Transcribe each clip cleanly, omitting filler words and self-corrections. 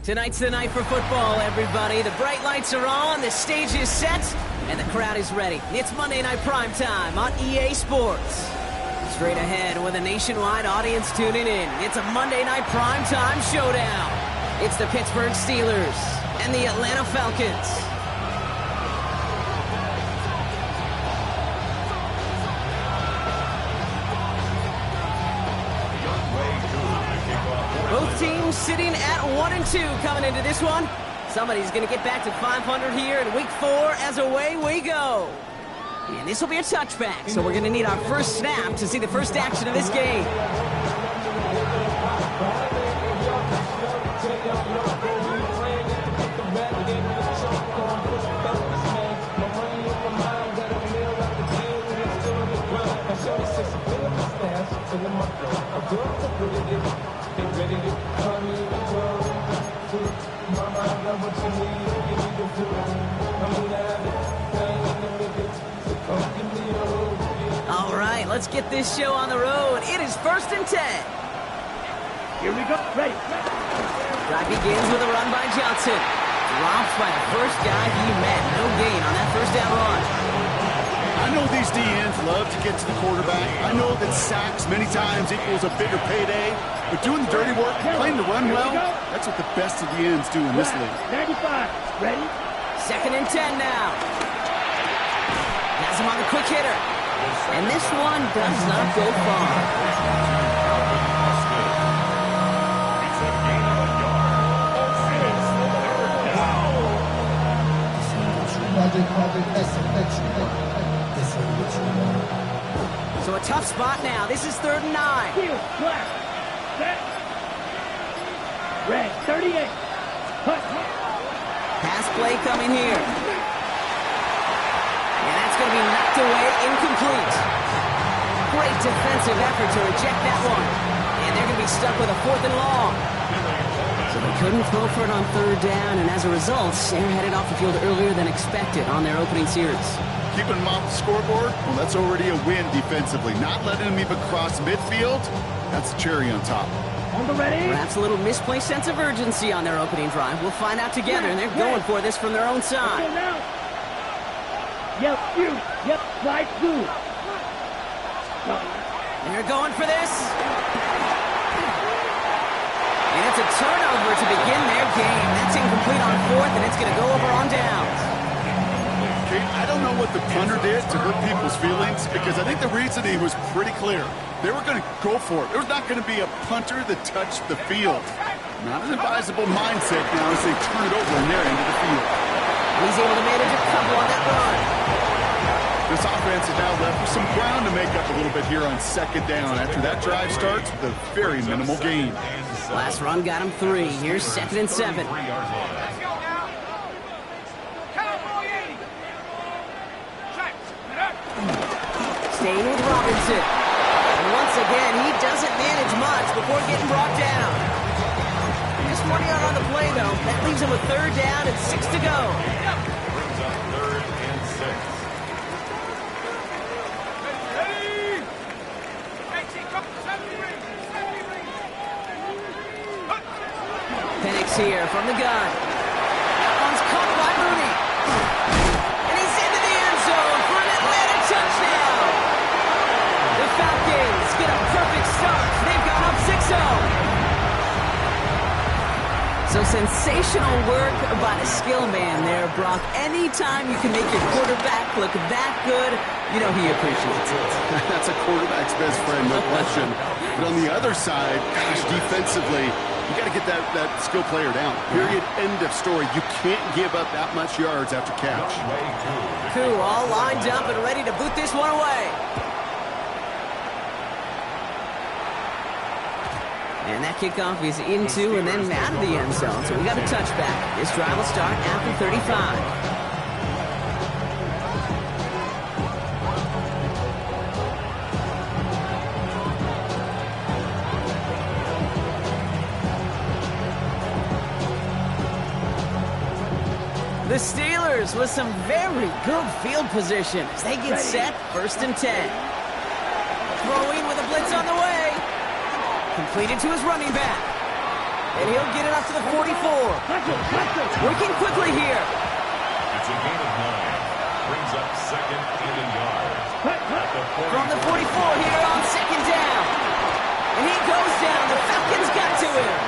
Tonight's the night for football, everybody. The bright lights are on, the stage is set, and the crowd is ready. It's Monday Night Primetime on EA Sports. Straight ahead with a nationwide audience tuning in. It's a Monday Night Primetime showdown. It's the Pittsburgh Steelers and the Atlanta Falcons. Both teams sitting at 1-2 coming into this one. Somebody's going to get back to 500 here in week 4 as away we go. And this will be a touchback, so we're going to need our first snap to see the first action of this game. All right, let's get this show on the road. It is 1st and 10. Here we go. Ready. Drive begins with a run by Johnson. Drops by the first guy he met. No gain on that first down run. I know these DNs love to get to the quarterback. I know that sacks many times equals a bigger payday. But doing the dirty work, playing the run well, that's what the best of the ends do in this league. 95. Ready? 2nd and 10 now. Has him on the quick hitter. And this one does not go far. So a tough spot now. This is 3rd and 9. Field, flat. Set. Red, 38. Hut. Pass play coming here. And that's going to be knocked away, incomplete. Great defensive effort to reject that one. And they're going to be stuck with a 4th and long. So they couldn't throw for it on 3rd down, and as a result, they're headed off the field earlier than expected on their opening series. Keeping them off the scoreboard, well, that's already a win defensively. Not letting them even cross midfield, that's the cherry on top. On the ready. Perhaps a little misplaced sense of urgency on their opening drive. We'll find out together, and they're going for this from their own side. Yep, you. Yep, slide through. They're going for this. And it's a turnover to begin their game. That's incomplete on 4th, and it's going to go over on downs. Kate, I don't know what the punter did to hurt people's feelings, because I think the reasoning was pretty clear. They were going to go for it. There's not going to be a punter that touched the field. Not an advisable mindset now as they turn it over in their end of the field. He's able to manage a couple on that run. This offense is now left with some ground to make up a little bit here on 2nd down after that drive starts with a very minimal gain. Last run got him 3. Here's 2nd and 7. Staying with Robinson. And once again, he doesn't manage much before getting brought down. Just 1 yard on the play, though. That leaves him with 3rd down and 6 to go. Brings up 3rd and 6. Penix here from the gun. That one's caught by Mooney. And he's into the end zone for an Atlanta touchdown. The Falcons get a perfect start. They've gone up 6-0. So sensational work by the skill man there, Brock. Anytime you can make your quarterback look that good, you know he appreciates it. That's a quarterback's best friend, no question. But on the other side, gosh, defensively, you got to get that skill player down. Period. End of story. You can't give up that much yards after catch. Koo all lined up and ready to boot this one away. And that kickoff is into and then out of the end zone. So we got a touchback. This drive will start after 35. The Steelers with some very good field position as they get set, 1st and 10. Throwing with a blitz on the way. Completed to his running back. And he'll get it up to the 44. Working quickly here. It's a gain of 9. Brings up second and a yard. From the 44 here on second down. And he goes down. The Falcons got to him.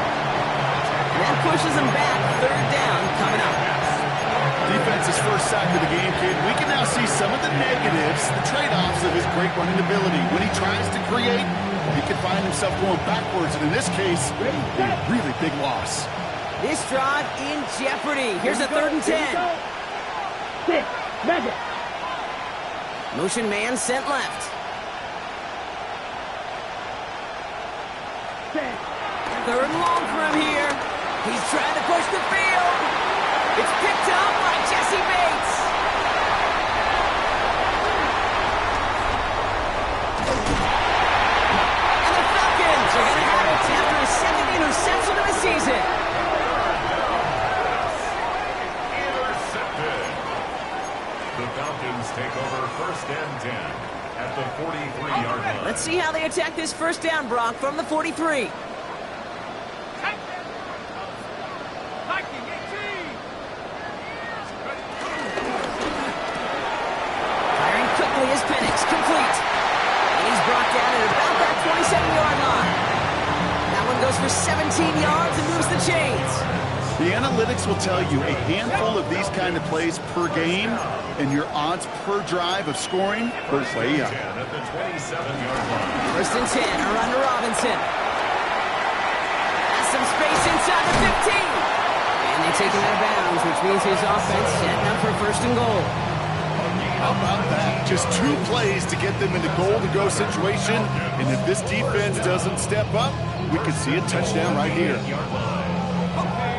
That pushes him back. Third down coming up. Defense's first sack of the game, kid. We can now see some of the negatives, the trade-offs of his great running ability. When he tries to create, he can find himself going backwards, and in this case, a really big loss. This drive in jeopardy. Here's a 3rd and 10. 6, Madden. Motion man sent left. 3rd and long for him here. He's trying to push the field. It's picked up by Jesse Bates. And the Falcons are going to have it after his 2nd interception of the season. Intercepted. The Falcons take over 1st and 10 at the 43-yard line. Let's see how they attack this 1st down, Brock, from the 43. For 17 yards and moves the chains. The analytics will tell you a handful of these kind of plays per game, and your odds per drive of scoring goes way up. At the 27-yard line. 1st and 10, a run to Robinson. Has some space inside the 15. And they take him out of bounds, which means his offense setting up for 1st and goal. How about that? Just 2 plays to get them into goal-to-go situation, and if this defense doesn't step up, we could see a touchdown right here.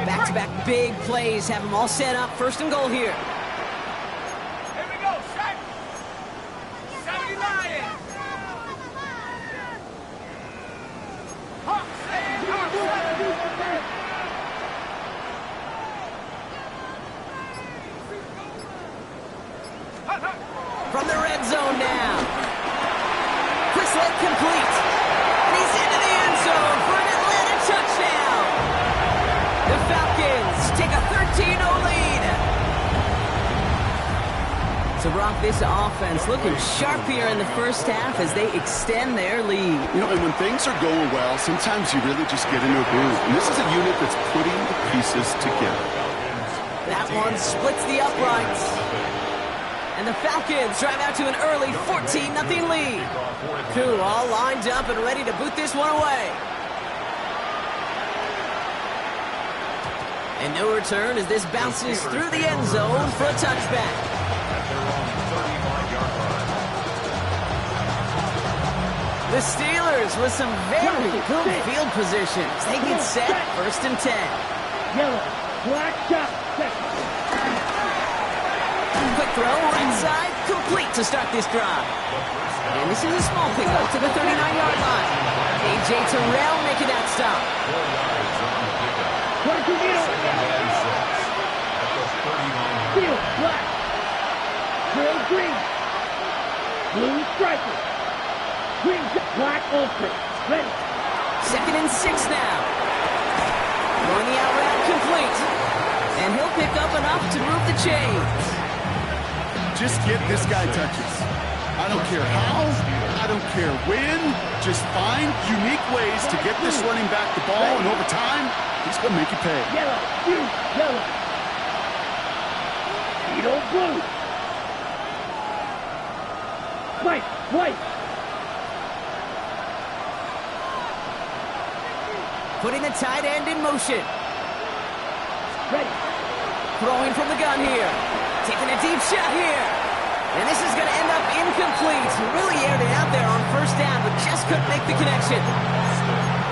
Back-to-back big plays have them all set up. 1st and goal here. Here we go, strike. 79. From the red zone now. Quislet complete. And he's into the end zone for an Atlanta touchdown. The Falcons take a 13-0 lead. So, Brock, this offense looking sharp here in the 1st half as they extend their lead. You know, and when things are going well, sometimes you really just get into a groove. And this is a unit that's putting the pieces together. That one splits the uprights. And the Falcons drive out to an early 14-0 lead. Cool, all lined up and ready to boot this one away. And no return as this bounces through the end zone for a touchback. The Steelers with some very good field positions. They get set 1st and 10. Yellow, black shot, second. Quick throw, right side, complete to start this drive. And this is a small pickup to the 39-yard line. A.J. Terrell making that stop. 22 meters. Field, black. Trail green. Blue striker. Green, black ultimate. Ready. 2nd and 6 now. Going the out route complete. And he'll pick up enough to move the chains. Just get this guy touches. I don't care how, I don't care when. Just find unique ways to get this running back the ball, and over time, he's going to make you pay. Yellow, blue, yellow. Beetle, blue. White, white. Putting the tight end in motion. Ready. Throwing from the gun here. Taking a deep shot here. And this is going to end up incomplete. Really aired it out there on 1st down, but just couldn't make the connection.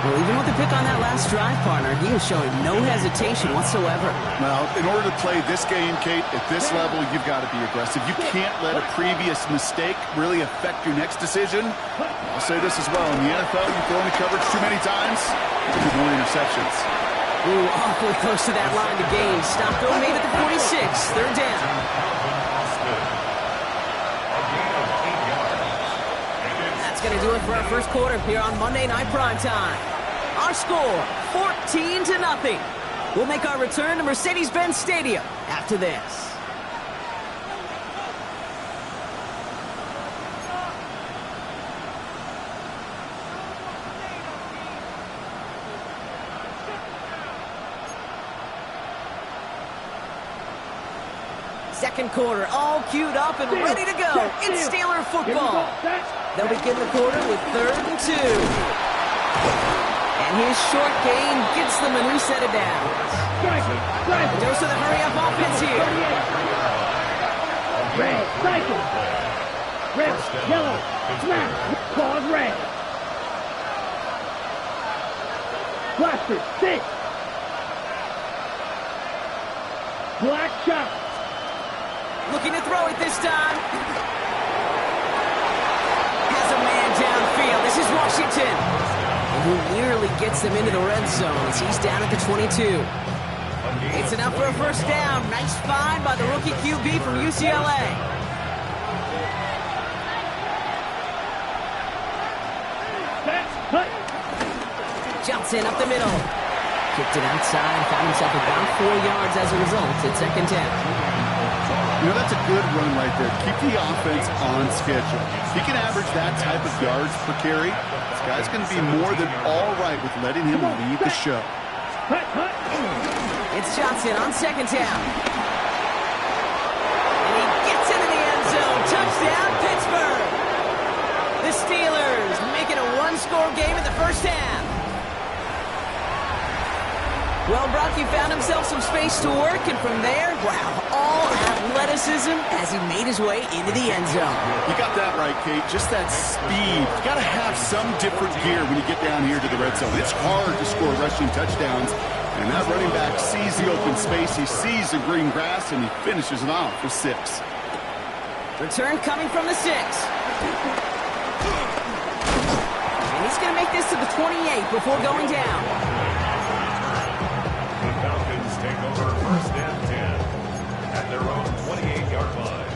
Well, even with the pick on that last drive, partner, he was showing no hesitation whatsoever. Well, in order to play this game, Kate, at this level, you've got to be aggressive. You can't let a previous mistake really affect your next decision. I'll say this as well. In the NFL, you throw into coverage too many times, you get more interceptions. Ooh, awfully close to that line to gain. Stop throw made at the 46. 3rd down. That's going to do it for our 1st quarter here on Monday Night Primetime. Our score, 14-0. We'll make our return to Mercedes-Benz Stadium after this. Second quarter, all queued up and ready to go. It's Steeler football. They'll begin the quarter with 3rd and 2. And his short gain gets them a new set of downs. Dose of the hurry-up offense here. Red, cycle. Red, yellow, smash, pause red. Blaster, 6. Black shot. Looking to throw it this time. Has a man downfield. This is Washington. And who nearly gets them into the red zone as he's down at the 22. It's enough for a first down. Nice find by the rookie QB from UCLA. Johnson up the middle. Kicked it outside. Found himself about 4 yards as a result. It's 2nd down. You know, that's a good run right there. Keep the offense on schedule. He can average that type of yards per carry. This guy's going to be more than all right with letting him lead the show. It's Johnson on 2nd down. And he gets into the end zone. Touchdown, Pittsburgh. The Steelers making a one-score game in the first half. Well, Brock, he found himself some space to work, and from there, wow, all athleticism as he made his way into the end zone. You got that right, Kate. Just that speed. You got to have some different gear when you get down here to the red zone. It's hard to score rushing touchdowns, and that running back sees the open space, he sees the green grass, and he finishes it off for 6. Return coming from the 6. And he's going to make this to the 28 before going down. Falcons take over 1st and 10 at their own 28-yard line.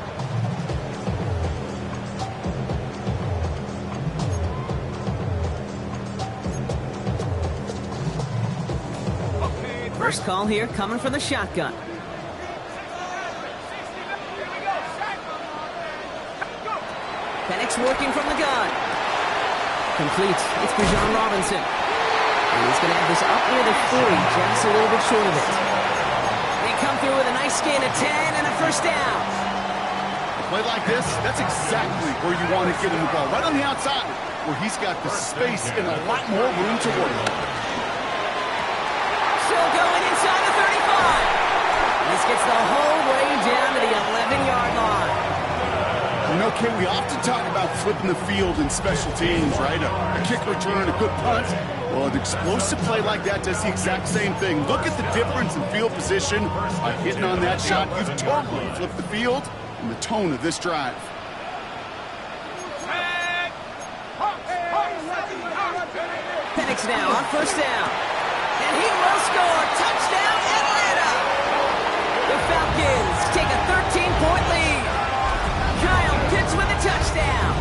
First call here coming from the shotgun. Penix working from the gun. Complete. It's Bijan Robinson. And he's going to have this up near the 40, just a little bit short of it. They come through with a nice gain of 10 and a first down. A play like this, that's exactly where you want to get him the ball. Right on the outside, where he's got the space and a lot more room to work. Still going inside the 35. This gets the whole way down to the 11-yard line. You know, Kate, we often talk about flipping the field in special teams, right? A kick return, a good punt. Well, an explosive play like that does the exact same thing. Look at the difference in field position. By hitting on that shot, you've totally flipped the field and the tone of this drive. Penix now on first down. And he will score. Touchdown, Atlanta! The Falcons take a 13-point lead. Kyle Pitts with a touchdown.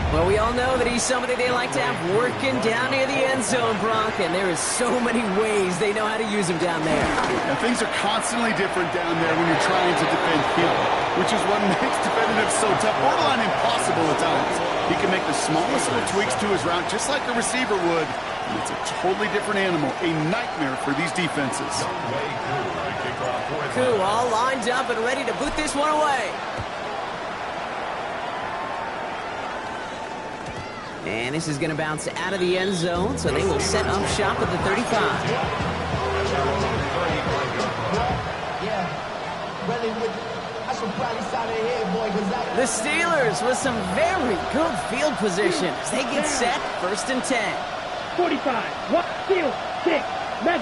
Well, we all know that he's somebody they like to have working down near the end zone, Brock, and there is so many ways they know how to use him down there. Now, things are constantly different down there when you're trying to defend him, which is what makes defending him so tough, borderline impossible at times. He can make the smallest little tweaks to his route just like a receiver would, and it's a totally different animal, a nightmare for these defenses. Koo all lined up and ready to boot this one away. And this is going to bounce out of the end zone, so they will set up shop at the 35. The Steelers with some very good field position as they get set 1st and 10. 45, what, field, 6, red,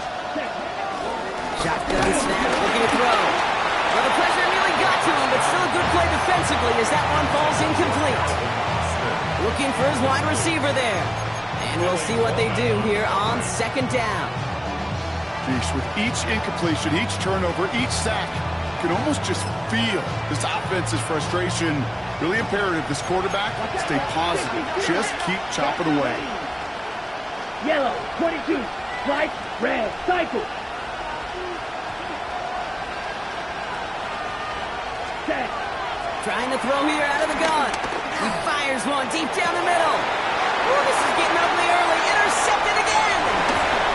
shotgun snap, looking to throw. Well, the pressure nearly got to him, but still a good play defensively as that one falls incomplete. Looking for his wide receiver there. And we'll see what they do here on 2nd down. With each incompletion, each turnover, each sack, you can almost just feel this offense's frustration. Really imperative, this quarterback, stay positive. Just keep chopping away. Yellow, 22. Stripe, red, cycle. Set. Trying to throw here out of the gun. He fires one deep down the middle. Oh, this is getting ugly early. Intercepted again.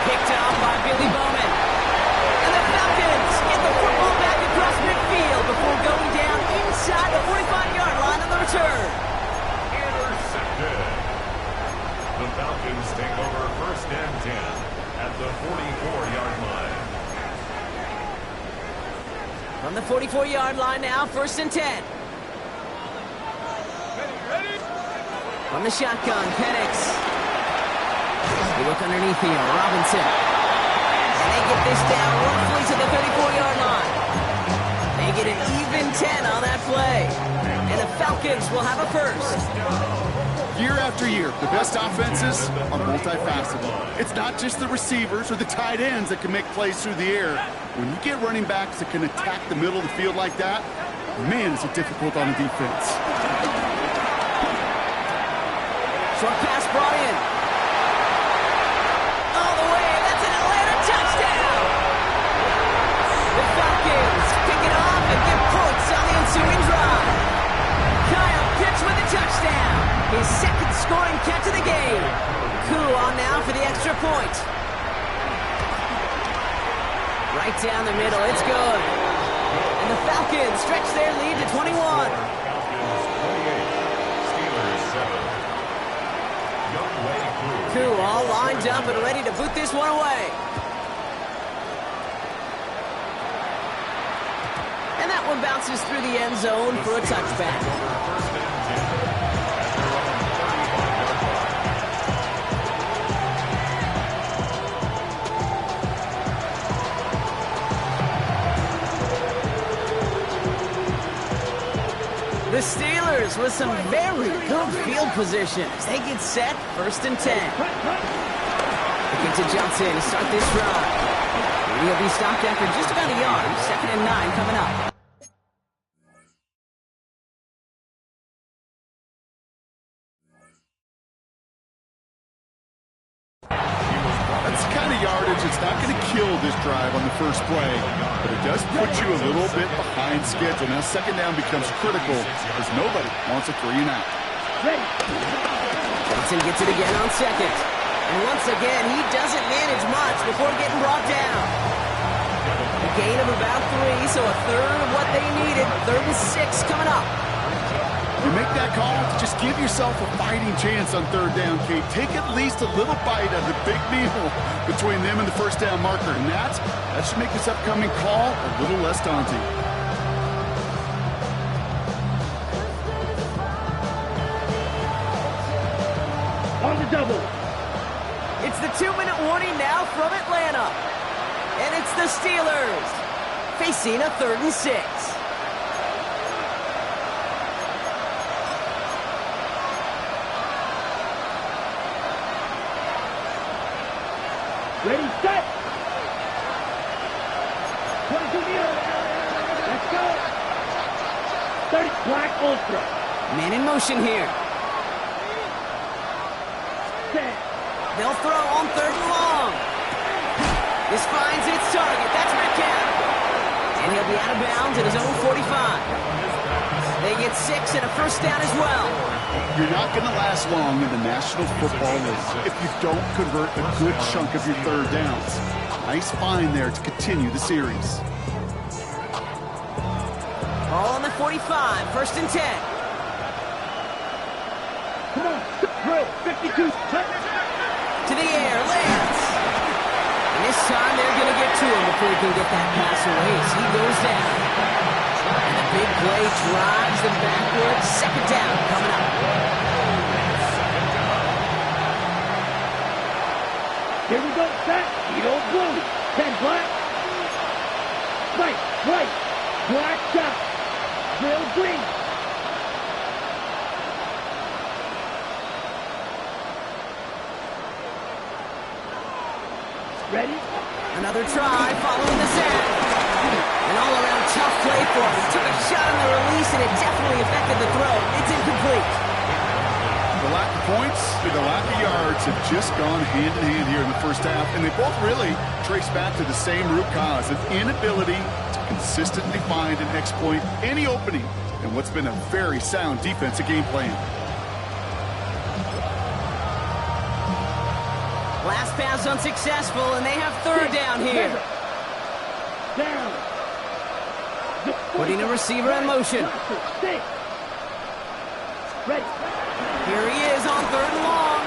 Picked off by Billy Bowman. And the Falcons get the football back across midfield before going down inside the 45-yard line on the return. Intercepted. The Falcons take over first and 10 at the 44-yard line. From the 44-yard line now, first and 10. From the shotgun, Penix. They look underneath here, Robinson. And they get this down roughly to the 34-yard line. They get an even 10 on that play. And the Falcons will have a first. Year after year, the best offenses are multifaceted. It's not just the receivers or the tight ends that can make plays through the air. When you get running backs that can attack the middle of the field like that, man, is it difficult on the defense. Short pass brought in. All the way, that's an Atlanta touchdown! The Falcons pick it off and get points on the ensuing drive. Kyle Pitts with a touchdown. His second scoring catch of the game. Koo on now for the extra point. Right down the middle, it's good. And the Falcons stretch their lead to 21. Falcons 28, Steelers 7. Koo all lined up and ready to boot this one away. And that one bounces through the end zone for a touchback. The Steelers with some very good field positions. They get set, first and 10. Looking to Johnson to start this drive. He'll be stopped after just about a yard. Second and 9 coming up. That's the kind of yardage that's not going to kill this drive on the first play, but it does put you a little bit behind schedule. Now second down becomes critical as nobody wants a 3 and out. Johnson gets it again on second. And once again, he doesn't manage much before getting brought down. A gain of about 3, so a third of what they needed. Third and 6 coming up. You make that call to just give yourself a fighting chance on third down, Kate. Take at least a little bite of the big meal between them and the first down marker. And that should make this upcoming call a little less daunting. On the double. It's the 2-minute warning now from Atlanta. And it's the Steelers facing a third and 6. Ready, set. 22 meter. Let's go. 30 black ultra. Man in motion here. Set. They'll throw on third and long. This finds its target. That's Metcalf. And he'll be out of bounds at his own 45. They get 6 and a first down as well. You're not going to last long in the National Football League if you don't convert a good chunk of your third downs. Nice find there to continue the series. Ball on the 45, first and 10. Come on. Drill. 52. To the air, lands. And this time they're going to get to him before he can get that pass away as he goes down. And the big play drives them backwards. Second down coming up. Here we go. Set. Edo blue. 10 black. Right. Black dot. Drill green. Ready? Another try following the sack. An all-around tough play for him. Took a shot on the release, and it definitely affected the throw. It's incomplete. The lack of points and the lack of yards have just gone hand in hand here in the first half, and they both really trace back to the same root cause, an inability to consistently find and exploit any opening in what's been a very sound defensive game plan. Last pass unsuccessful, and they have third down here. Down. Putting a receiver in motion. Ready. Here he is on third and long.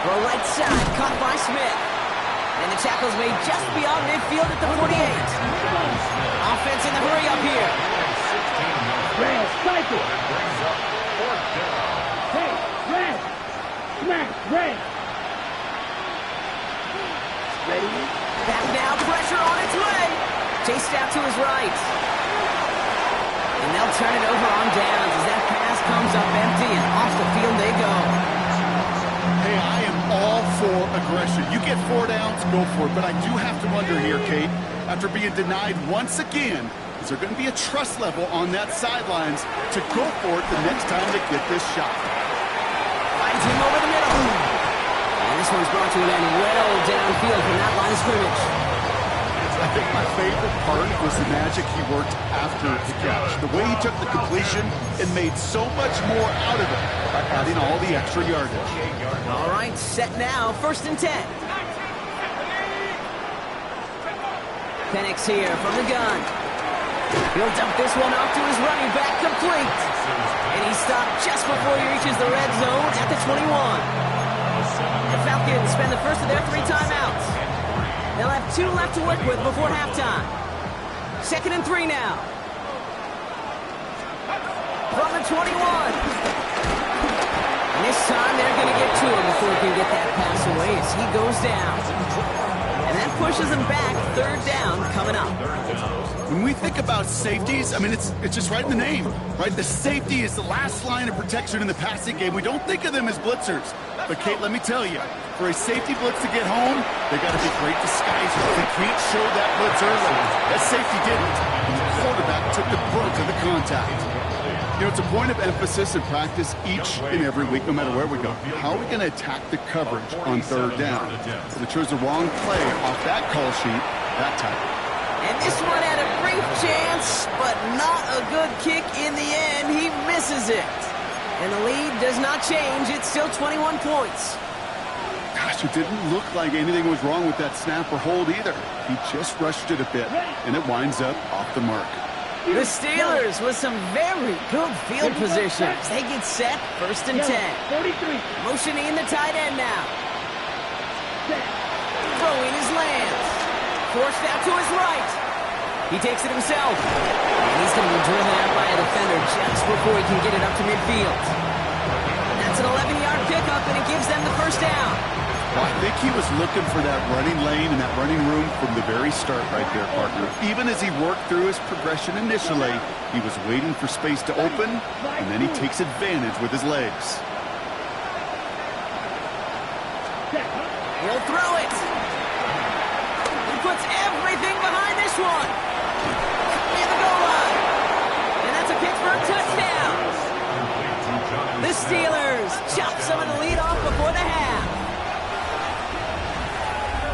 Throw right side, caught by Smith. And the tackle's made just beyond midfield at the 48. Offense in the hurry up here. Red, cycle. Hey, red. Smash, red. Ready? Back now, pressure on its way. Chased out to his right. And they'll turn it over on downs as that pass comes up empty and off the field they go. Hey, I am all for aggression. You get 4 downs, go for it. But I do have to wonder here, Kate, after being denied once again, is there going to be a trust level on that sidelines to go for it the next time they get this shot? Finds him over the middle. And this one's brought to an end well downfield from that line of scrimmage. I think my favorite part was the magic he worked after the catch. The way he took the completion and made so much more out of it by adding all the extra yardage. All right, set now, 1st and 10. Penix here from the gun. He'll dump this one off to his running back, complete. And he stopped just before he reaches the red zone at the 21. The Falcons spend the first of their 3 timeouts. They'll have 2 left to work with before halftime. 2nd and 3 now. From the 21. And this time they're going to get to him before he can get that pass away as he goes down. And that pushes him back. 3rd down coming up. When we think about safeties, I mean, it's just right in the name, right? The safety is the last line of protection in the passing game. We don't think of them as blitzers. But, Kate, let me tell you, for a safety blitz to get home, they got to be great disguisers. They can't show that blitz early. That safety didn't. And the quarterback took the brunt of the contact. You know, it's a point of emphasis in practice each and every week, no matter where we go. How are we going to attack the coverage on 3rd down? So they chose the wrong play off that call sheet that time. And this one had a brief chance, but not a good kick in the end. He misses it. And the lead does not change. It's still 21 points. Gosh, it didn't look like anything was wrong with that snap or hold either. He just rushed it a bit, and it winds up off the mark. The Steelers with some very good field positions. They get set, 1st and 10. 43. Motioning the tight end now. Throwing his lands. Forced out to his right. He takes it himself. And he's going to be driven out by a defender just before he can get it up to midfield. That's an 11-yard pickup, and it gives them the 1st down. Well, I think he was looking for that running lane and that running room from the very start right there, partner. Even as he worked through his progression initially, he was waiting for space to open, and then he takes advantage with his legs. He'll throw it. He puts everything behind this one. Near the goal line. And that's a Pittsburgh touchdown. The Steelers chop some of the lead off before the half.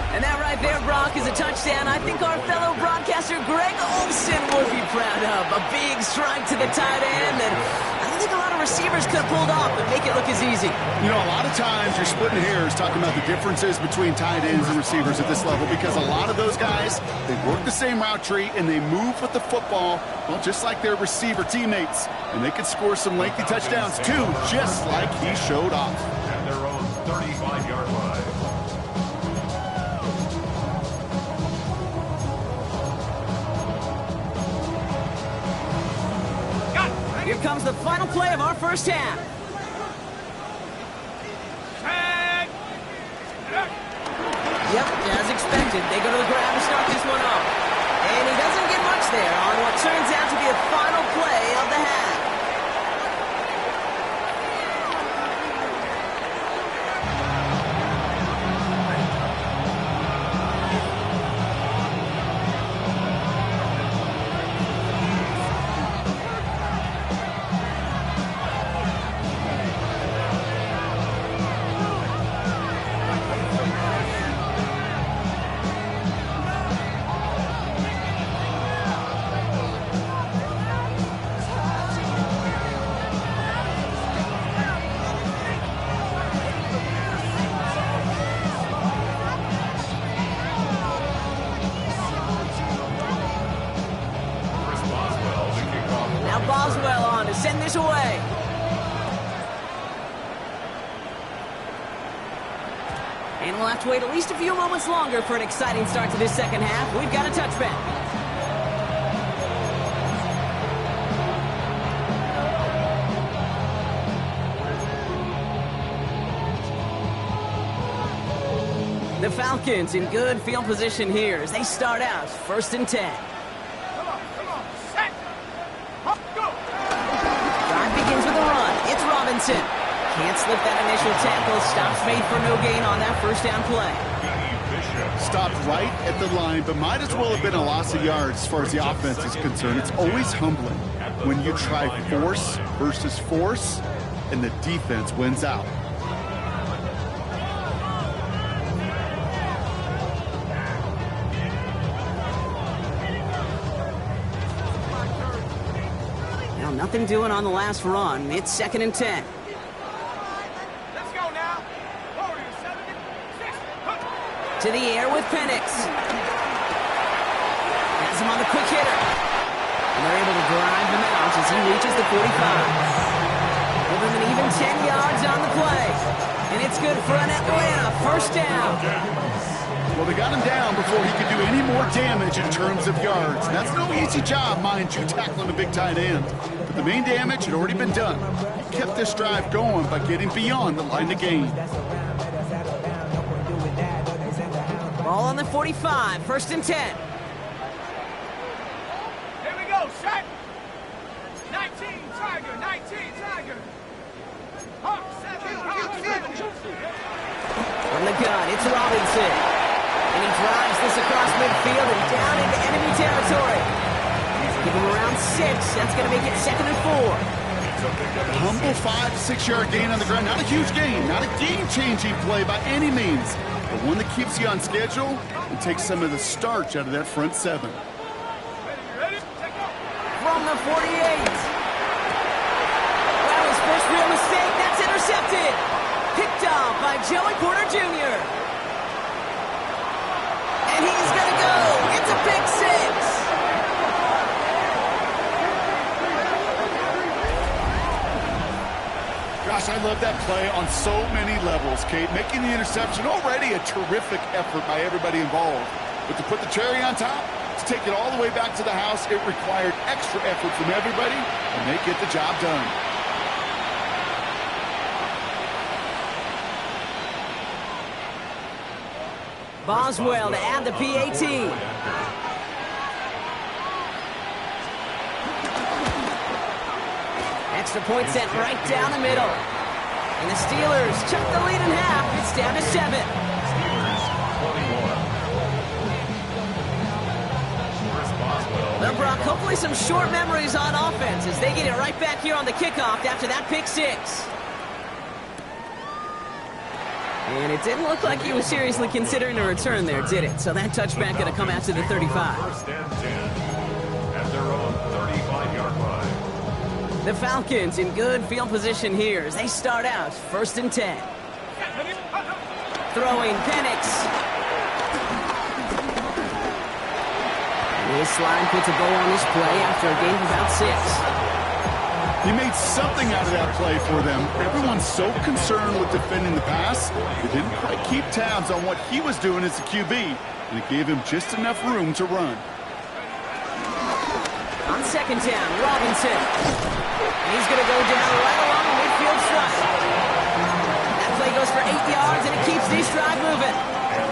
And that right there, Brock, is a touchdown I think our fellow broadcaster Greg Olsen would be proud of. A big strike to the tight end, and I don't think a lot of receivers could have pulled off and make it look as easy. You know, a lot of times you're splitting hairs talking about the differences between tight ends and receivers at this level because a lot of those guys, they work the same route tree and they move with the football, well, just like their receiver teammates. And they could score some lengthy touchdowns too, just like he showed off. At their own 35-yard line. Here comes the final play of our first half. Yep, as expected, they go to the grab to start this one off. And he doesn't get much there on what turns out to be a final play of the half. And we'll have to wait at least a few moments longer for an exciting start to this second half. We've got a touchback. The Falcons in good field position here as they start out 1st and 10. Come on, set. Go. Drive begins with a run. It's Robinson. Can't slip that initial tackle. Stops made for no gain on that first down play. Stopped right at the line, but might as well have been a loss of yards as far as the offense is concerned. It's always humbling when you try force versus force, and the defense wins out. Now, nothing doing on the last run. It's 2nd and 10. Let's go now. Forward, 7, 6. To the air with Penix. Has him on the quick hitter. And they're able to drive him out as he reaches the 45. Give him an even 10 yards on the play. And it's good for an Atlanta first down. Well, they got him down before he could do any more damage in terms of yards. And that's no easy job, mind you, tackling a big tight end. But the main damage had already been done. He kept this drive going by getting beyond the line of game. Ball on the 45, 1st and 10. Here we go, set. 19, Tiger, 19, Tiger. Hawk, 7. From the gun, it's Robinson. And he drives this across midfield and down into enemy territory. Give him around 6. That's going to make it 2nd and 4. Humble 5 to 6 yard gain on the ground. Not a huge gain, not a game-changing play by any means, but one that keeps you on schedule and takes some of the starch out of that front 7. Ready? Take off. From the 48. Well, his first real mistake. That's intercepted. Picked off by Joey Porter Jr. And he's going to go. It's a pick 6. Gosh, I love that play on so many levels, Kate. Making the interception, already a terrific effort by everybody involved. But to put the cherry on top, to take it all the way back to the house, it required extra effort from everybody, and they get the job done. Boswell to add the PAT. Extra point sent right down the middle. And the Steelers chuck the lead in half. It's down to 7. Well, Brock, hopefully some short memories on offense as they get it right back here on the kickoff after that pick 6. And it didn't look like he was seriously considering a return there, did it? So that touchback going to come out to the 35. 1st and 10 at their own 35-yard line. The Falcons in good field position here as they start out 1st and 10. Throwing Penix. This line puts a bow on this play after a gain of about 6. He made something out of that play for them. Everyone's so concerned with defending the pass, they didn't quite keep tabs on what he was doing as a QB, and it gave him just enough room to run. On 2nd down, Robinson. And he's going to go down right along the midfield stripe. That play goes for 8 yards, and it keeps this drive moving.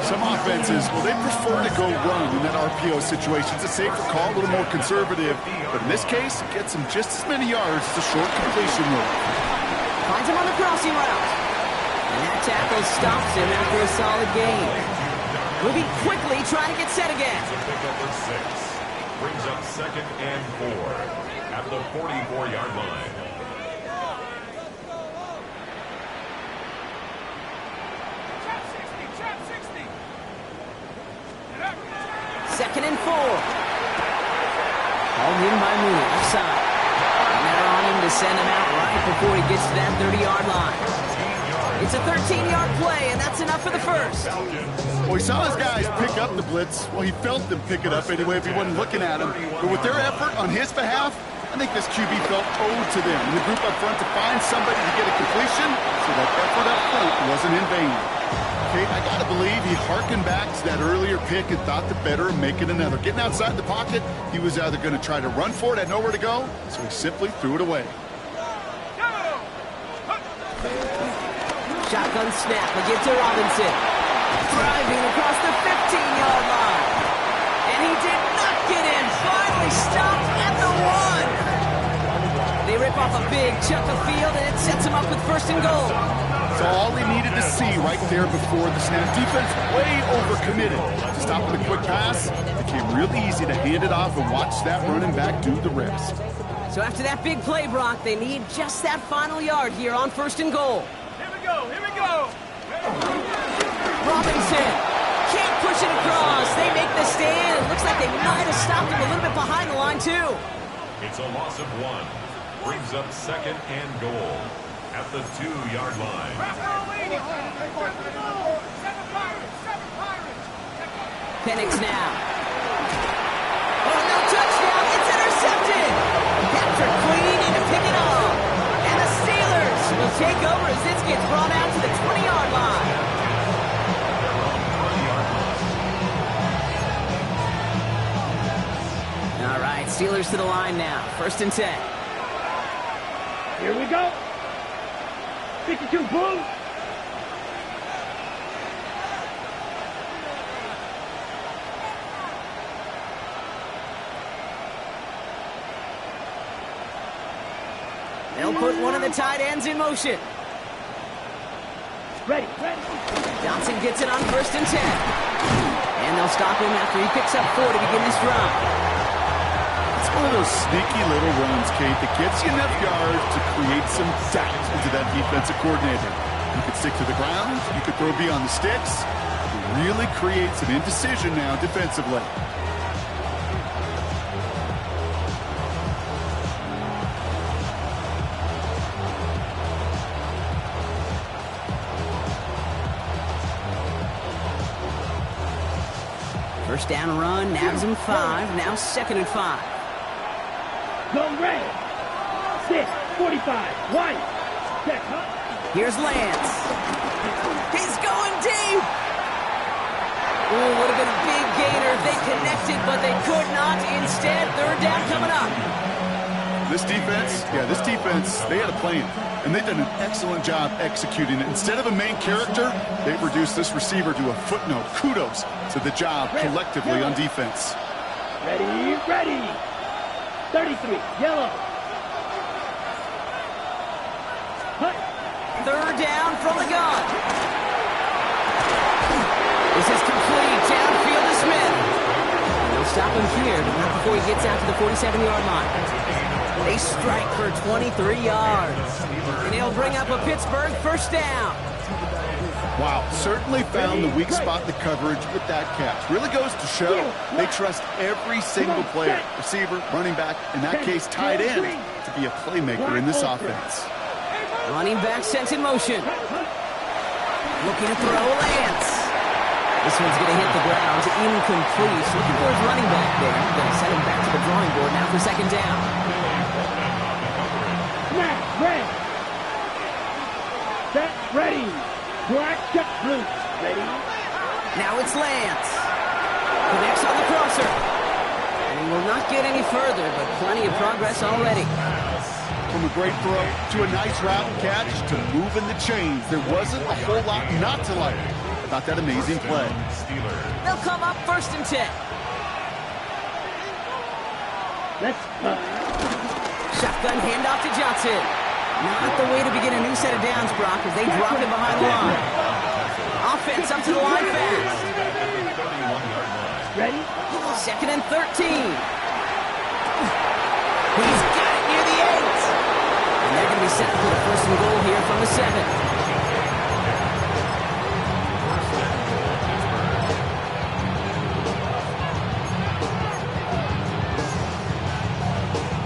Some offenses, well, they prefer to go run in that RPO situation. It's a safer call, a little more conservative. But in this case, it gets him just as many yards as a short completion move. Finds him on the crossing route. And that tackle stops him after a solid gain. Moving quickly, trying to get set again. Pick up with 6. Brings up 2nd and 4 at the 44-yard line. Trap 60. 2nd and 4. Called in by Mooney, offside. And they're on him to send him out right before he gets to that 30-yard line. It's a 13-yard play, and that's enough for the first. Well, he saw his guys pick up the blitz. Well, he felt them pick it up anyway if he wasn't looking at him. But with their effort on his behalf, I think this QB felt owed to them. And the group up front to find somebody to get a completion, so that effort up front wasn't in vain. Kate, I got to believe he harkened back to that earlier pick and thought the better of making another. Getting outside the pocket, he was either going to try to run for it, had nowhere to go, so he simply threw it away. Shotgun snap, they give to Robinson. Driving across the 15-yard line. And he did not get in. Finally stopped at the 1. They rip off a big chunk of field, and it sets him up with 1st and goal. So all they needed to see right there before the snap. Defense way overcommitted. To stop with a quick pass, it became really easy to hand it off and watch that running back do the rest. So after that big play, Brock, they need just that final yard here on 1st and goal. Here we go, here we go. Robinson can't push it across. They make the stand. It looks like they might have stopped him a little bit behind the line, too. It's a loss of 1. Brings up 2nd and goal at the 2-yard line. Penix now. Oh, no touchdown. It's intercepted. Captured clean and to pick it off. And the Steelers will take over as this gets brought out to the 20-yard line. All right, Steelers to the line now. 1st and 10. Here we go. 52, boom. They'll put one of the tight ends in motion. Ready. Johnson gets it on 1st and 10. And they'll stop him after he picks up 4 to begin this drive. It's one of those sneaky little runs, Kate, that gets you enough yards to create some doubt into that defensive coordinator. You could stick to the ground, you could throw beyond the sticks. It really creates an indecision now defensively. First down run, nabs him 5, now 2nd and 5. Go red. 6, 45, 1. Check, huh? Here's Lance. He's going deep. Ooh, would have been a big gainer if they connected, but they could not. Instead, 3rd down coming up. This defense, they had a plan, and they've done an excellent job executing it. Instead of a main character, they've reduced this receiver to a footnote. Kudos to the job collectively on defense. Ready. 33, yellow. Hut. 3rd down from the gun. This is complete. Downfield to Smith. They'll stop him here, but not before he gets out to the 47-yard line. They strike for 23 yards. And he'll bring up a Pittsburgh 1st down. Wow, certainly found the weak spot in the coverage with that catch. Really goes to show they trust every single player, receiver, running back, in that case tight end, to be a playmaker in this offense. Running back sent in motion. Looking to throw Lance. This one's going to hit the ground. Incomplete. Looking for his running back there. Going to send him back to the drawing board now for 2nd down. Snap, red. Set, ready. Black, check, blue. Ready. Now it's Lance. Connects on the crosser. And he will not get any further, but plenty of progress already. From a great throw to a nice route and catch to moving the chains. There wasn't a whole lot not to like about that amazing play. They'll come up 1st and 10. Let's Shotgun handoff to Johnson. Not the way to begin a new set of downs, Brock, as they drop him behind the line. Offense up to the line fast. ready. 2nd and 13. He's got it near the 8. And they're going to be set up for the 1st and goal here from the 7.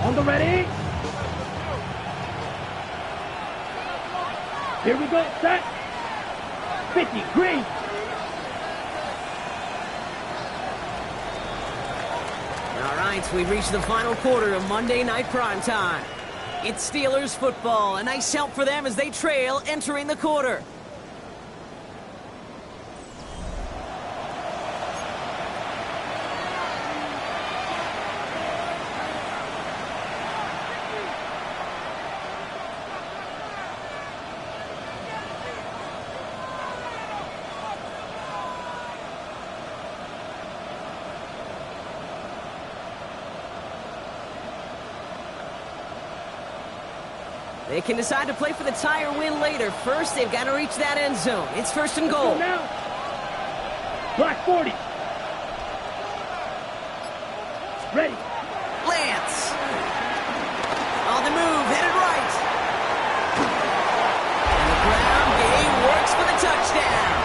On the ready. Here we go, set. 50, green. All right, we've reached the final quarter of Monday Night Primetime. It's Steelers football. A nice help for them as they trail entering the quarter. They can decide to play for the tie or win later. First, they've got to reach that end zone. It's first and goal. Now. Black 40. Ready. Lance. On the move, headed right. And the ground game works for the touchdown.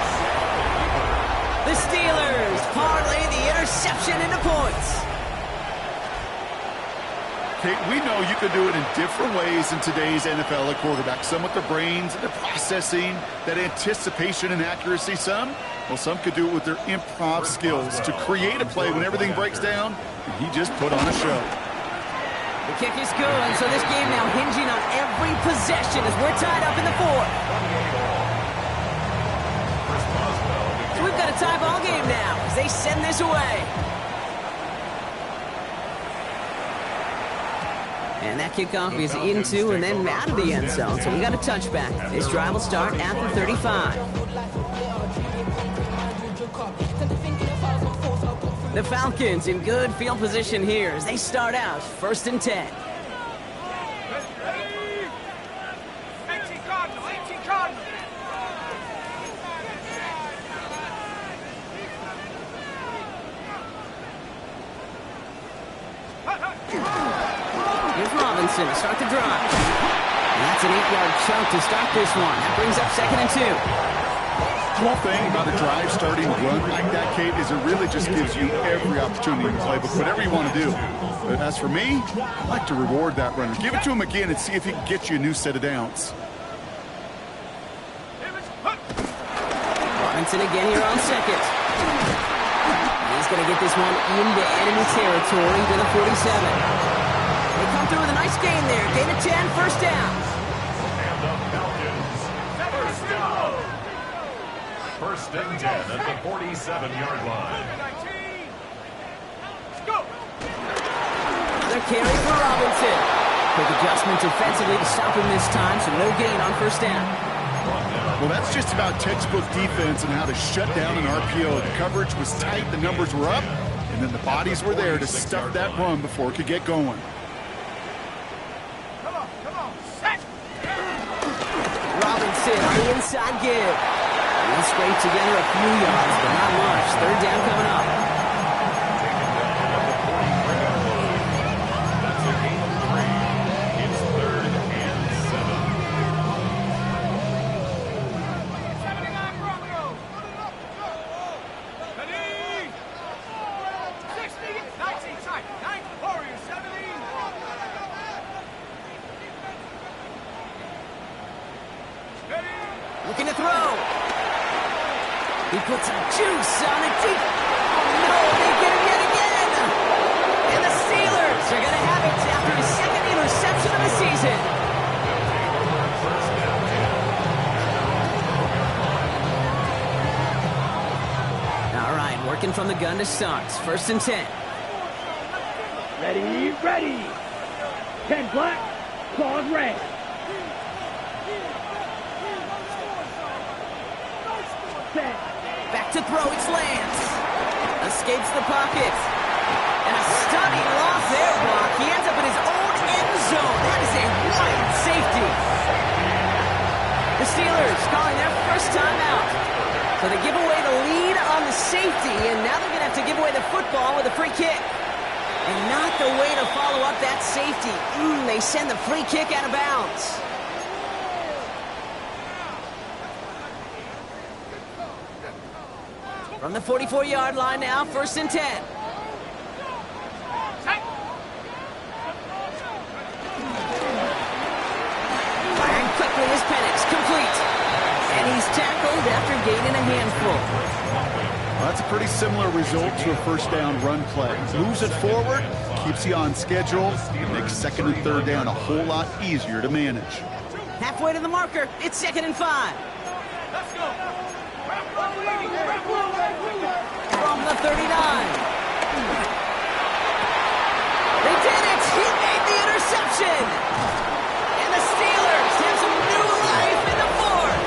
The Steelers parlay the interception into points. Kate, we know you can do it in different ways in today's NFL at quarterback. Some with their brains, their processing, that anticipation and accuracy. Some could do it with their improv skills to create a play when everything breaks down. And he just put on a show. The kick is good, so this game now hinging on every possession as we're tied up in the fourth. So we've got a tie ball game now as they send this away. And that kickoff is into and then out of the end zone. So we got a touchback. This drive will start at the 35. The Falcons in good field position here as they start out first and 10. 18 Cardinal, 18 Cardinal. Here's Robinson to start the drive. And that's an 8-yard chunk to start this one. That brings up second and 2. The whole thing about a drive starting run like that, Kate, is it really just gives you every opportunity to play, but whatever you want to do. But as for me, I like to reward that runner. Give it to him again and see if he can get you a new set of downs. Robinson again here on second. He's going to get this one into enemy territory to the 47. They come through with a nice gain there. Gain of 10, first down. And the Falcons, first down. First and 10 at the 47-yard line. Another carry for Robinson. Quick adjustment defensively to stop him this time, so no gain on first down. Well, that's just about textbook defense and how to shut down an RPO. The coverage was tight, the numbers were up, and then the bodies were there to stuff that run before it could get going. Come on, set. Robinson on the inside give. He'll scrape together a few yards, but not much. Third down coming up. That's a gain of 3. It's third and 7. 79 Broncos. Ready. 60, 19 tight. 9 Warriors, 70. Ready. Looking to throw. He puts some juice on it deep. Oh, no, they get him yet again. And the Steelers are going to have it after his second interception of the season. All right, working from the gun to start. First and 10. Ready, ready. 10 black, claws red. Set. Back to throw, it's Lance. Escapes the pocket. And a stunning loss there, Brock. He ends up in his own end zone. That is a wide safety. The Steelers calling their first time out. So they give away the lead on the safety, and now they're going to have to give away the football with a free kick. And not the way to follow up that safety. They send the free kick out of bounds. From the 44-yard line now, first and 10. Firing quickly is Penix, complete. And he's tackled after gaining a handful. Well, that's a pretty similar result to a first down run play. Moves it forward, keeps you on schedule, and makes second and third down a whole lot easier to manage. Halfway to the marker, it's second and 5. Let's go. From the 39. They did it! He made the interception! And the Steelers have some new life in the fourth!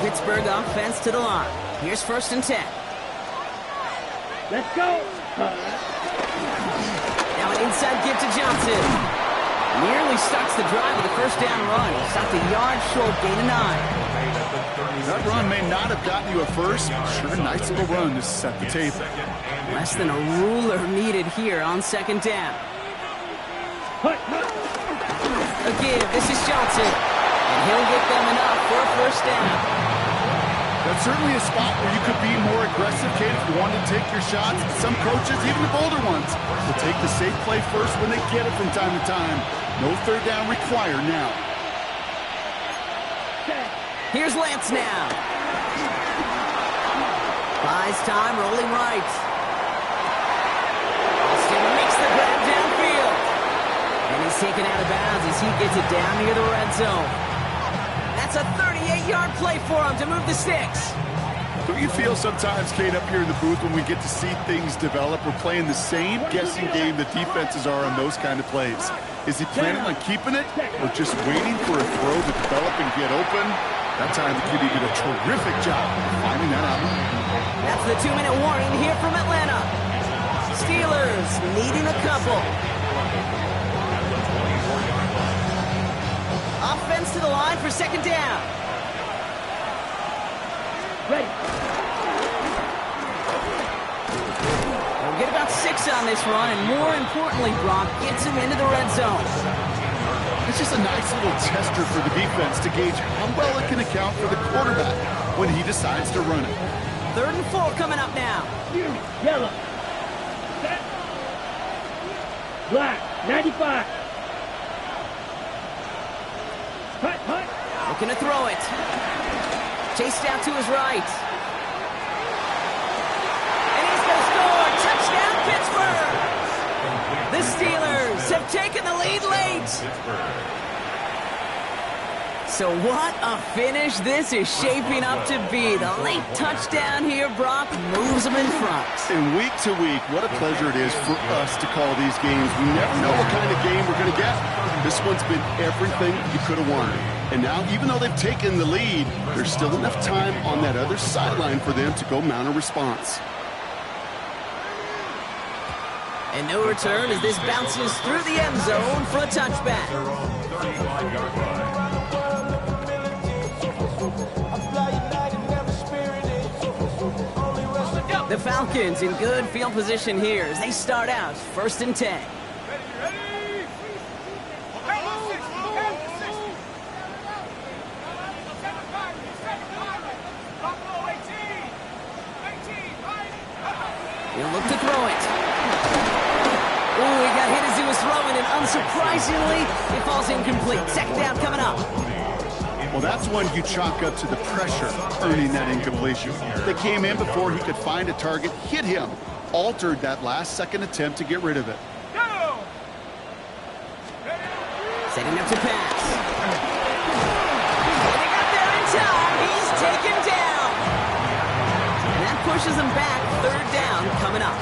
Pittsburgh offense to the line. Here's first and 10. Let's go. Now an inside give to Johnson. Nearly starts the drive with a first down run. Stopped a yard short, gain of 9. That run may not have gotten you a first. Sure, a nice little run to set the table. Less than a ruler needed here on second down. A give, this is Johnson. And he'll get them enough for a first down. That's certainly a spot where you could be more aggressive, Kate, if you wanted to take your shots. Some coaches, even the bolder ones, will take the safe play first when they get it from time to time. No third down required now. Here's Lance now. Buys time, rolling right. Austin makes the grab downfield. And he's taken out of bounds as he gets it down near the red zone. That's a 38-yard play for him to move the sticks. Don't you feel sometimes, Kate, up here in the booth when we get to see things develop, we're playing the same guessing game the defenses are on those kind of plays? Is he planning on keeping it or just waiting for a throw to develop and get open? That time the QB did a terrific job of finding that out. That's the 2-minute warning here from Atlanta. Steelers needing a couple. Offense to the line for second down. Ready. We'll get about 6 on this run, and more importantly, Brock gets him into the red zone. It's just a nice little tester for the defense to gauge how well it can account for the quarterback when he decides to run it. 3rd and 4 coming up now. Yellow. Set. Black. 95. Hut. Looking to throw it. Chased out to his right. And he's going to score. Touchdown, Pittsburgh. The Steelers have taken the lead late. So what a finish this is shaping up to be. The late touchdown here, Brock, moves them in front. And week to week, what a pleasure it is for us to call these games. We never know what kind of game we're going to get. This one's been everything you could have wanted. And now, even though they've taken the lead, there's still enough time on that other sideline for them to go mount a response. And no return as this bounces through the end zone for a touchback. The Falcons in good field position here as they start out 1st and 10. He'll look to throw it. Oh, he got hit as he was throwing, and unsurprisingly, it falls incomplete. Second down coming up. Well, that's one you chalk up to the pressure earning that incompletion. They came in before he could find a target, hit him, altered that last-second attempt to get rid of it. Setting up to pass. And they got there in time. He's taken down. And that pushes him back. 3rd down coming up.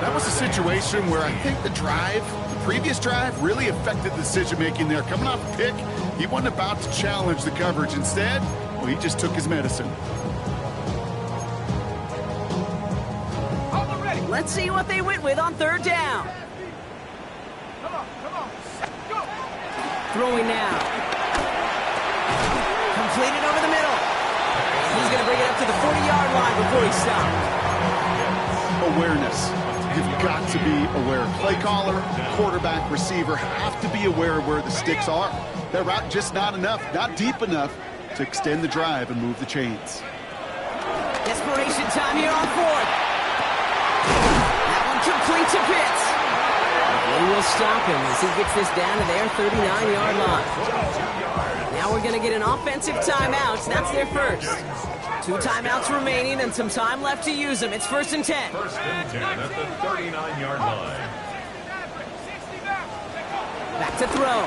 That was a situation where I think the previous drive, really affected the decision-making there. Coming off a pick, he wasn't about to challenge the coverage. Instead, well, he just took his medicine. Let's see what they went with on 3rd down. Go. Throwing now. Completed over the middle. He's going to bring it up to the 40-yard line before he stops. Awareness. You've got to be aware. Play caller, quarterback, receiver have to be aware of where the sticks are. That route just not enough, not deep enough to extend the drive and move the chains. Desperation time here on 4th. That one complete to Pitts. They will stop him as he gets this down to their 39-yard line. Now we're going to get an offensive timeout. That's their first. 2 timeouts remaining and some time left to use them. It's 1st and 10. 1st and 10 at the 39-yard line. Back to throw.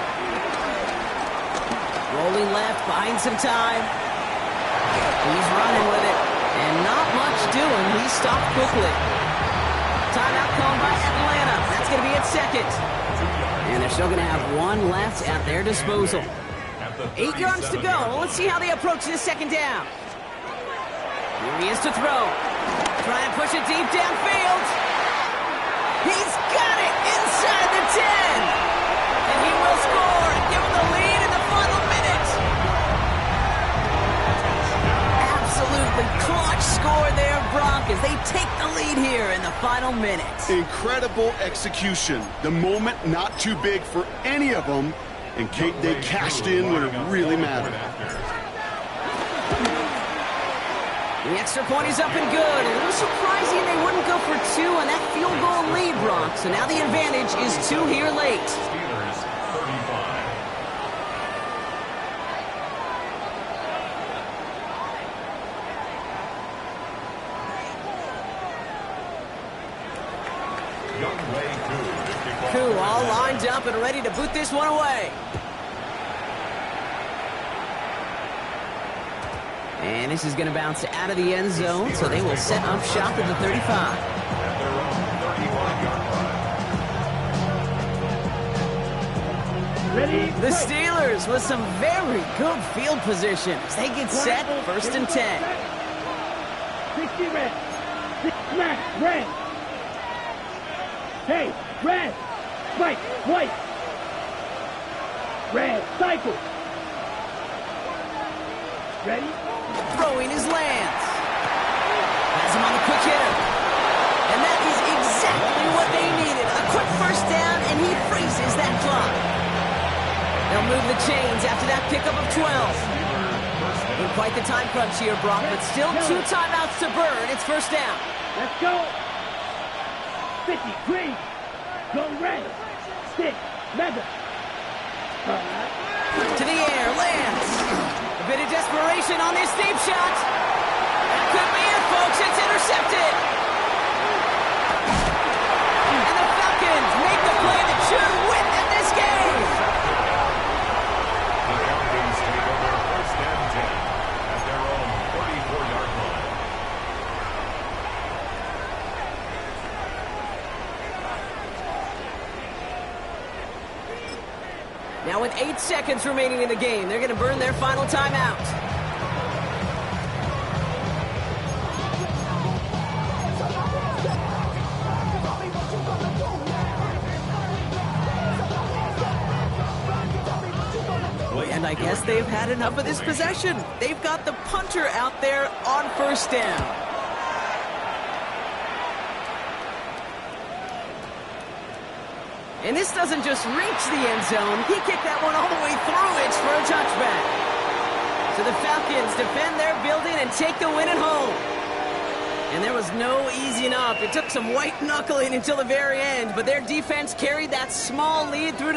Rolling left, buying some time. He's running with it. And not much doing. He's stopped quickly. Timeout called by Atlanta. That's going to be at 2nd. And they're still going to have 1 left at their disposal. 8 yards to go. Let's see how they approach this 2nd down. Here he is to throw. try and push it deep downfield. He's got it inside the 10. And he will score and give him the lead in the final minute. Absolutely clutch score there, Brock, as they take the lead here in the final minute. Incredible execution. The moment not too big for any of them. And Kate, they cashed in when it really mattered. The extra point is up and good. A little surprising they wouldn't go for two on that field goal lead, Brock. So now the advantage is two here late. Steelers 35. Koo all lined up and ready to boot this one away. And this is going to bounce out of the end zone, so they will set up shop at the 35. Ready? The Steelers with some very good field position as they get set, 1st and 10. 60 red. 6 smack, red. Hey, red. Spike, white. Red, cycle. Ready? Throwing his Lance. Has him on the quick hitter. And that is exactly what they needed. A quick first down, and he freezes that clock. They'll move the chains after that pickup of 12. In quite the time crunch here, Brock, but still 2 timeouts to burn. It's 1st down. Let's go. 50, green. Go red. 6, leather. To the air, Lance. A bit of desperation on this deep shot. That could be it, folks. It's intercepted. And the Falcons make the play that should win them this game. The Falcons take over 1st and 10 at their own 34-yard line. Now with 8 seconds remaining in the game, they're going to burn their final timeout. And I guess they've had enough of this possession. They've got the punter out there on 1st down. And this doesn't just reach the end zone. He kicked that one all the way through it for a touchback. So the Falcons defend their building and take the win at home. And there was no easing up. It took some white knuckling until the very end, but their defense carried that small lead through to the